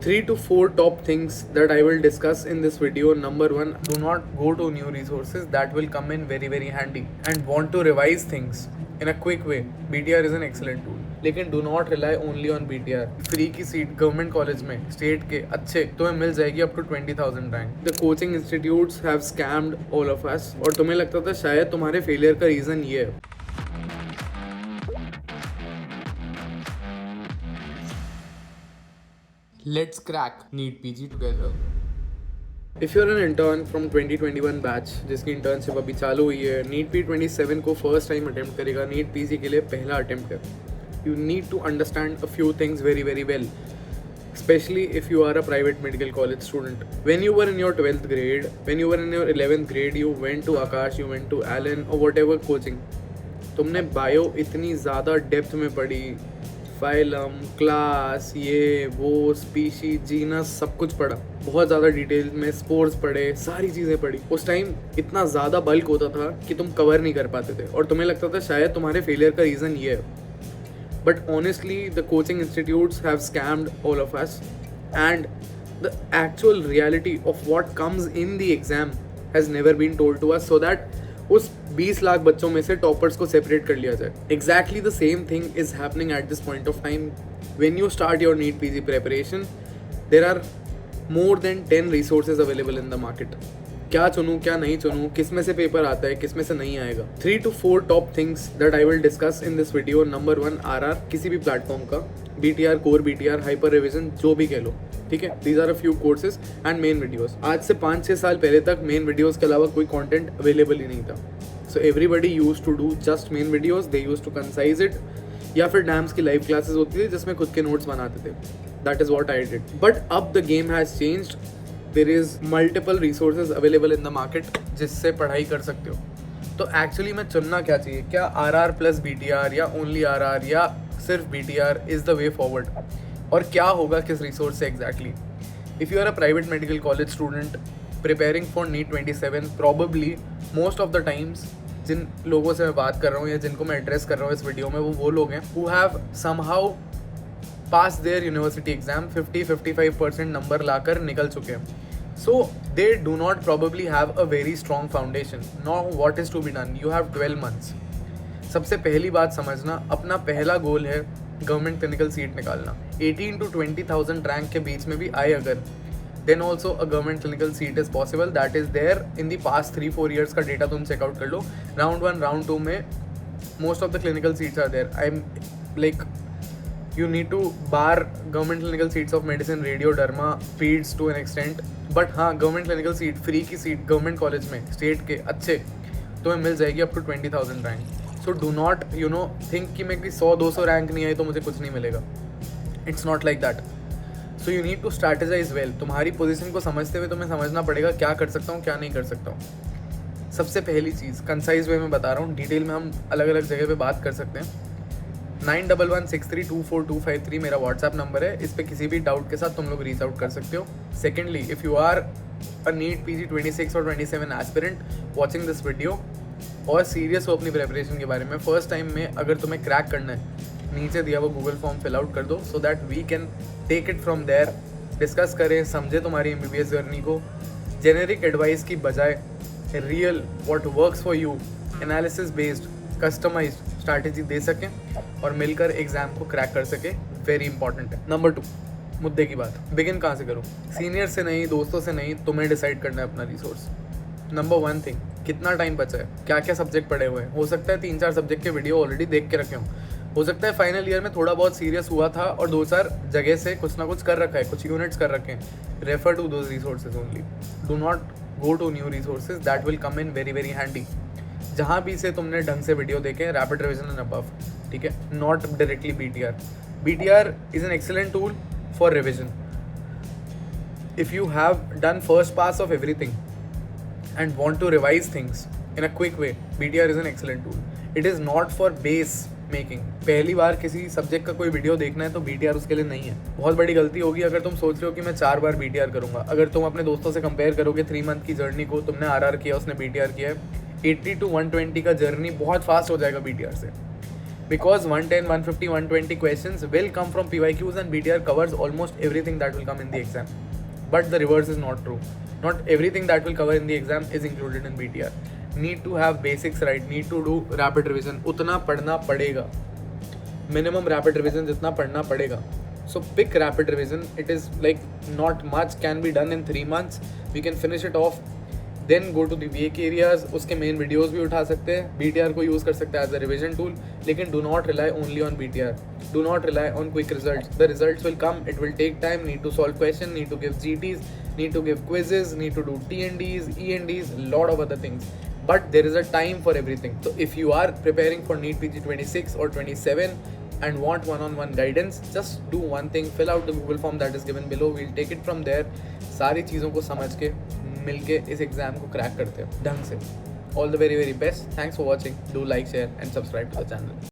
3 to 4 top things that I will discuss in this video. Number 1, do not go to new resources that will come in very handy and want to revise things in a quick way. BTR is an excellent tool. लेकिन do not rely only on BTR. Free की seat government college में state के अच्छे तुम्हें मिल जाएगी up to 20,000 rank. The coaching institutes have scammed all of us और तुम्हें लगता था शायद तुम्हारे फेलियर का रीज़न ये है. Let's crack NEET PG together. If you're an intern from 2021 batch जिसकी इंटर्नशिप अभी चालू हुई है, नीट पी 27 को फर्स्ट टाइम अटेम्प्ट करेगा, नीट पीजी के लिए पहला अटेम्प्ट है. You need to understand a few things very well, especially if you are a private medical college student. When you were in your 12th grade, when you were in your 11th grade, you went to Akash, you went to Allen or whatever coaching. तुमने bio इतनी ज़्यादा depth में पढ़ी, phylum, class, ये वो, species, genus, सब कुछ पढ़ा, बहुत ज़्यादा डिटेल में स्पोर्ट्स पढ़े, सारी चीज़ें पढ़ी. उस टाइम इतना ज़्यादा बल्क होता था कि तुम कवर नहीं कर पाते थे और तुम्हें लगता था शायद तुम्हारे फेलियर का रीज़न ये है. But honestly, the coaching institutes have scammed all of us, and the actual reality of what comes in the exam has never been told to us, so that उस 20 लाख बच्चों में से टॉपर्स को separate कर लिया जाए. Exactly the same thing is happening at this point of time. When you start your NEET PG preparation, there are more than 10 resources available in the market. क्या चुनूँ, क्या नहीं चुनूँ, किस में से पेपर आता है, किस में से नहीं आएगा. 3 to 4 top things that I will discuss in this video. Number 1, RR किसी भी प्लेटफॉर्म का, BTR, core BTR, hyper revision, जो भी कह लो, ठीक है. These are a few courses and main videos. आज से 5-6 साल पहले तक मेन वीडियोस के अलावा कोई कंटेंट अवेलेबल ही नहीं था. So everybody used to do just main videos. They used to concise it, या फिर डैम्स की लाइव क्लासेस होती थी जिसमें खुद के नोट्स बनाते थे. That is what I did. But अब the game has changed. There is multiple resources available in the market जिससे पढ़ाई कर सकते हो. तो एक्चुअली में चुनना क्या चाहिए, क्या RR प्लस BTR या ओनली RR या सिर्फ BTR is the way forward, और क्या होगा किस रिसोर्स से exactly. If you are a private medical college student preparing for NEET 27, probably most of the times जिन लोगों से मैं बात कर रहा हूँ या जिनको मैं एड्रेस कर रहा हूँ इस वीडियो में, वो लोग हैं who have somehow pass their university exam 50-55% number लाकर निकल चुके हैं. So they do not probably have a very strong foundation. Now what is to be done, you have 12 months. सबसे पहली बात समझना, अपना पहला गोल है गवर्नमेंट क्लिनिकल सीट निकालना. 18 to 20,000 रैंक के बीच में भी आए अगर, then also a government clinical seat is possible. That is there in the past 3-4 years का डेटा तुम चेकआउट कर लो. राउंड 1, राउंड 2 में most of the clinical seats are there. I am like, you need to bar government clinical seats of medicine, radio, derma, peds to an extent, but हाँ government clinical seat, free की seat government college में state के अच्छे तुम्हें मिल जाएगी up to 20,000 rank. So do not think कि मैं 100-200 rank नहीं आई तो मुझे कुछ नहीं मिलेगा. It's not like that. So you need to strategize well. तुम्हारी पोजिशन को समझते हुए तुम्हें समझना पड़ेगा क्या कर सकता हूँ, क्या नहीं कर सकता हूँ. सबसे पहली चीज़ कंसाइज वे में बता रहा हूँ, डिटेल में हम अलग अलग जगह पे बात कर सकते हैं. 9116324253 मेरा व्हाट्सएप नंबर है. इस पर किसी भी डाउट के साथ तुम लोग रीच आउट कर सकते हो. Secondly, if you are a NEET PG 26 और 27 एस्पिरेंट वॉचिंग दिस वीडियो और सीरियस हो अपनी प्रेपरेशन के बारे में, फर्स्ट टाइम में अगर तुम्हें क्रैक करना है, नीचे दिया हुआ गूगल फॉर्म फिल आउट कर दो, so that we can take it from there. Discuss करें, समझे तुम्हारी MBBS जर्नी को, जेनेरिक एडवाइस की बजाय real what works for you, analysis based customized strategy दे सकें और मिलकर एग्जाम को क्रैक कर सके. वेरी इंपॉर्टेंट है. नंबर 2, मुद्दे की बात. बिगिन कहाँ से करूँ? सीनियर से नहीं, दोस्तों से नहीं, तुम्हें डिसाइड करना है अपना रिसोर्स. नंबर 1 थिंग, कितना टाइम बचा है, क्या क्या सब्जेक्ट पढ़े हुए हैं. हो सकता है 3-4 सब्जेक्ट के वीडियो ऑलरेडी देख के रखे हों. हो सकता है फाइनल ईयर में थोड़ा बहुत सीरियस हुआ था और 2-4 जगह से कुछ ना कुछ कर रखा है, कुछ यूनिट्स कर रखे हैं. Refer to those resources only. Do not go to new resources that will come in very handy. जहाँ भी से तुमने ढंग से वीडियो देखे, रैपिड रिविजन एंड अबव, ठीक है, not directly BTR. BTR is an excellent tool for revision. If you have done first pass of everything and want to revise things in a quick way, BTR is an excellent tool. It is not for base making. पहली बार किसी subject का कोई video देखना है तो BTR उसके लिए नहीं है. बहुत बड़ी गलती होगी अगर तुम सोच रहे हो कि मैं 4 बार BTR करूँगा. अगर तुम अपने दोस्तों से कंपेयर करोगे 3 मंथ की जर्नी को, तुमने RR किया, उसने BTR किया है, 80 to 120 का जर्नी बहुत फास्ट हो जाएगा BTR से. because 110, 150, 120 questions will come from PYQs and BTR covers almost everything that will come in the exam. But the reverse is not true. Not everything that will cover in the exam is included in BTR. Need to have basics right, need to do rapid revision. उतना पढ़ना पड़ेगा. Minimum rapid revision जितना पढ़ना पड़ेगा. So pick rapid revision. It is like not much can be done in 3 months. We can finish it off. Then go to the weak areas. उसके main videos भी उठा सकते हैं. BTR को use कर सकते हैं as a revision tool. लेकिन do not rely only on BTR. Do not rely on quick results. The results will come. It will take time. Need to solve questions. Need to give GTs. Need to give quizzes. Need to do TNDs, ENDs, lot of other things. But there is a time for everything. So if you are preparing for NEET PG 26 or 27 and want one-on-one guidance, just do one thing. Fill out the Google form that is given below. We'll take it from there. सारी चीज़ों को समझ के मिलके इस exam को crack करते हैं ढंग से. All the very very best. Thanks for watching. Do like, share and subscribe to the channel.